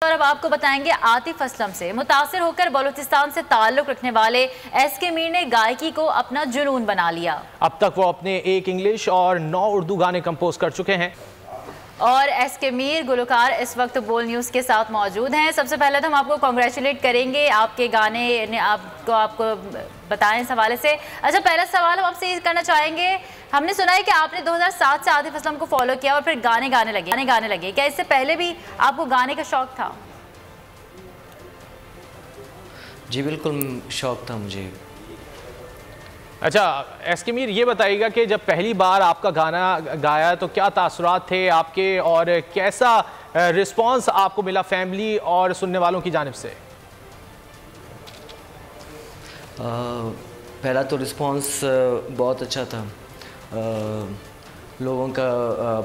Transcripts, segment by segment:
और अब आपको बताएंगे आतिफ असलम से मुतासिर होकर बलूचिस्तान से ताल्लुक रखने वाले एसके मीर ने गायकी को अपना जुनून बना लिया। अब तक वो अपने 1 इंग्लिश और 9 उर्दू गाने कंपोज कर चुके हैं। और एसके मीर गुलकार इस वक्त बोल न्यूज़ के साथ मौजूद हैं। सबसे पहले तो हम आपको कॉन्ग्रेचुलेट करेंगे, आपके गाने ने आपको बताएं इस हवाले से। अच्छा, पहला सवाल हम आपसे ये करना चाहेंगे, हमने सुना है कि आपने 2007 से आतिफ असलम को फॉलो किया और फिर गाने गाने लगे। क्या इससे पहले भी आपको गाने का शौक था? जी बिल्कुल शौक था मुझे। अच्छा एसके मीर, ये बताइएगा कि जब पहली बार आपका गाना गाया तो क्या तासुरात थे आपके और कैसा रिस्पांस आपको मिला फैमिली और सुनने वालों की जानिब से? पहला तो रिस्पांस बहुत अच्छा था। लोगों का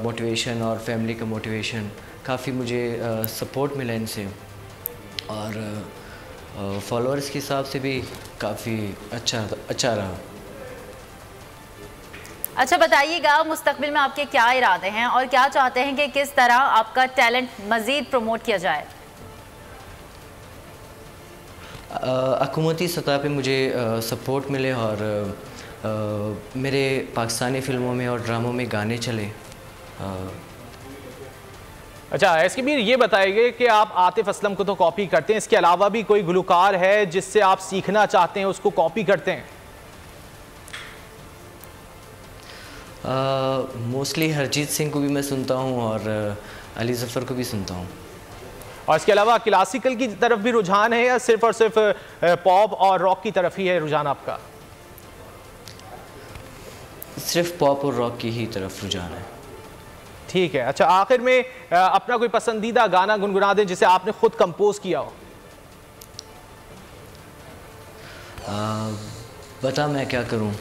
मोटिवेशन और फैमिली का मोटिवेशन, काफ़ी मुझे सपोर्ट मिला इनसे और फॉलोअर्स के हिसाब से भी काफ़ी अच्छा रहा। अच्छा बताइएगा, मुस्तकबिल में आपके क्या इरादे हैं और क्या चाहते हैं कि किस तरह आपका टैलेंट मज़ीद प्रमोट किया जाए? हुकूमती सतह पे मुझे सपोर्ट मिले और मेरे पाकिस्तानी फ़िल्मों में और ड्रामों में गाने चले। अच्छा एसके मीर, ये बताइए कि आप आतिफ असलम को तो कॉपी करते हैं, इसके अलावा भी कोई गुलकार है जिससे आप सीखना चाहते हैं, उसको कॉपी करते हैं? मोस्टली हरजीत सिंह को भी मैं सुनता हूँ और अली ज़फ़र को भी सुनता हूँ। और इसके अलावा क्लासिकल की तरफ भी रुझान है या सिर्फ और सिर्फ पॉप और रॉक की तरफ ही है रुझान आपका? सिर्फ पॉप और रॉक की ही तरफ रुझान है। ठीक है। अच्छा, आखिर में अपना कोई पसंदीदा गाना गुनगुना दें जिसे आपने खुद कंपोज किया हो। बता मैं क्या करूं।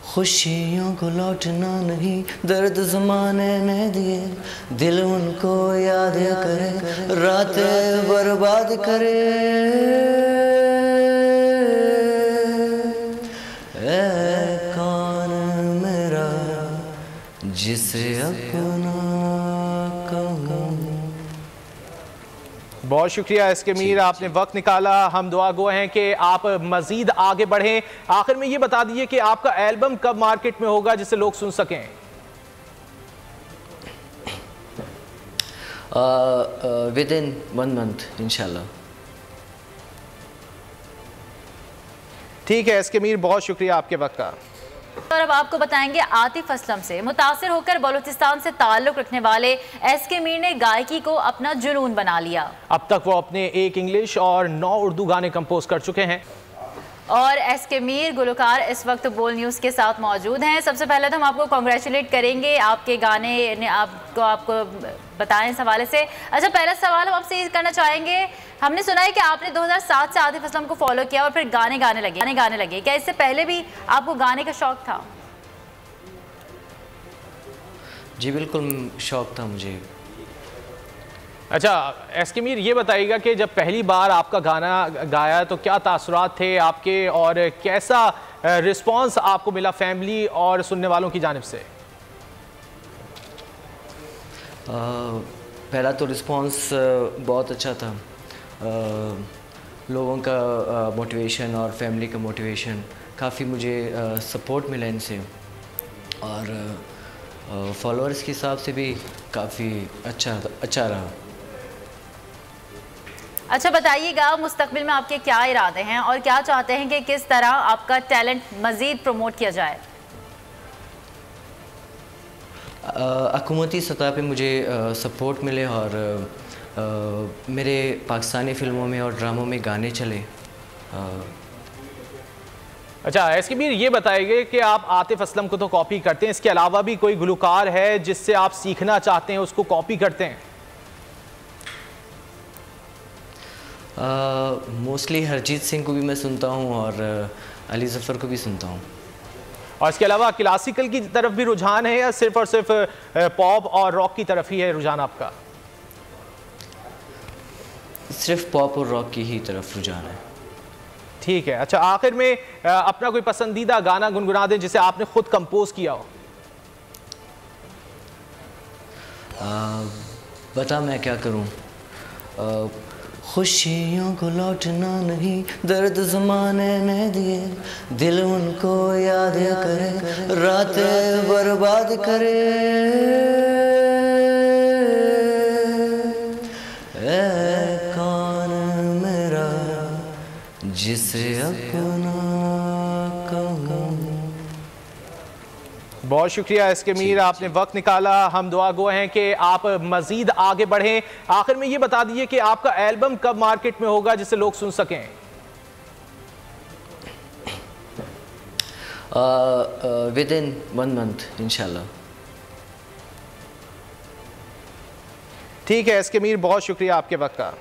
खुशियों को लौटना नहीं, दर्द ज़माने ने दिए, दिल उनको याद करे, रातें बर्बाद करे। ऐ कौन मेरा जिसे अपना कहूं। बहुत शुक्रिया एसके मीर, आपने वक्त निकाला। हम दुआ गो हैं कि आप मजीद आगे बढ़ें। आखिर में ये बता दीजिए कि आपका एल्बम कब मार्केट में होगा जिसे लोग सुन सकें? विदिन 1 मंथ इंशाल्लाह। ठीक है एसके मीर, बहुत शुक्रिया आपके वक्त का। और अब आपको बताएंगे आतिफ असलम से मुतासिर होकर बलूचिस्तान से ताल्लुक रखने वाले एसके मीर ने गायकी को अपना जुनून बना लिया। अब तक वो अपने 1 इंग्लिश और 9 उर्दू गाने कंपोज कर चुके हैं। और एसके मीर गुलकार इस वक्त बोल न्यूज़ के साथ मौजूद हैं। सबसे पहले तो हम आपको कॉन्ग्रेचुलेट करेंगे, आपके गाने ने आपको बताएं इस हवाले से। अच्छा, पहला सवाल हम आपसे ये करना चाहेंगे, हमने सुना है कि आपने 2007 से आतिफ असलम को फॉलो किया और फिर गाने गाने लगे। क्या इससे पहले भी आपको गाने का शौक था? जी बिल्कुल शौक था मुझे। अच्छा एसके मीर, ये बताइएगा कि जब पहली बार आपका गाना गाया तो क्या तासुरात थे आपके और कैसा रिस्पांस आपको मिला फैमिली और सुनने वालों की जानिब से? पहला तो रिस्पांस बहुत अच्छा था। लोगों का मोटिवेशन और फैमिली का मोटिवेशन, काफ़ी मुझे सपोर्ट मिला इनसे और फॉलोअर्स के हिसाब से भी काफ़ी अच्छा रहा। अच्छा बताइएगा, मुस्तकबिल में आपके क्या इरादे हैं और क्या चाहते हैं कि किस तरह आपका टैलेंट मज़ीद प्रमोट किया जाए? हुकूमती सतह पे मुझे सपोर्ट मिले और मेरे पाकिस्तानी फ़िल्मों में और ड्रामों में गाने चले। अच्छा एसके मीर, ये बताइए कि आप आतिफ असलम को तो कॉपी करते हैं, इसके अलावा भी कोई गुलकार है जिससे आप सीखना चाहते हैं, उसको कॉपी करते हैं? मोस्टली हरजीत सिंह को भी मैं सुनता हूँ और अली ज़फ़र को भी सुनता हूँ। और इसके अलावा क्लासिकल की तरफ भी रुझान है या सिर्फ और सिर्फ पॉप और रॉक की तरफ ही है रुझान आपका? सिर्फ पॉप और रॉक की ही तरफ रुझान है। ठीक है। अच्छा, आखिर में अपना कोई पसंदीदा गाना गुनगुना दें जिसे आपने खुद कंपोज किया हो। बता मैं क्या करूं। खुशियों को लौटना नहीं, दर्द ज़माने ने दिए, दिल उनको याद करे, रातें बर्बाद करे। ऐ कौन मेरा जिसे अपना कहूँ। बहुत शुक्रिया एसके मीर, आपने वक्त निकाला। हम दुआ गो हैं कि आप मजीद आगे बढ़ें। आखिर में ये बता दीजिए कि आपका एल्बम कब मार्केट में होगा जिसे लोग सुन सकें? विदिन 1 मंथ इंशाल्लाह। ठीक है एसके मीर, बहुत शुक्रिया आपके वक्त का।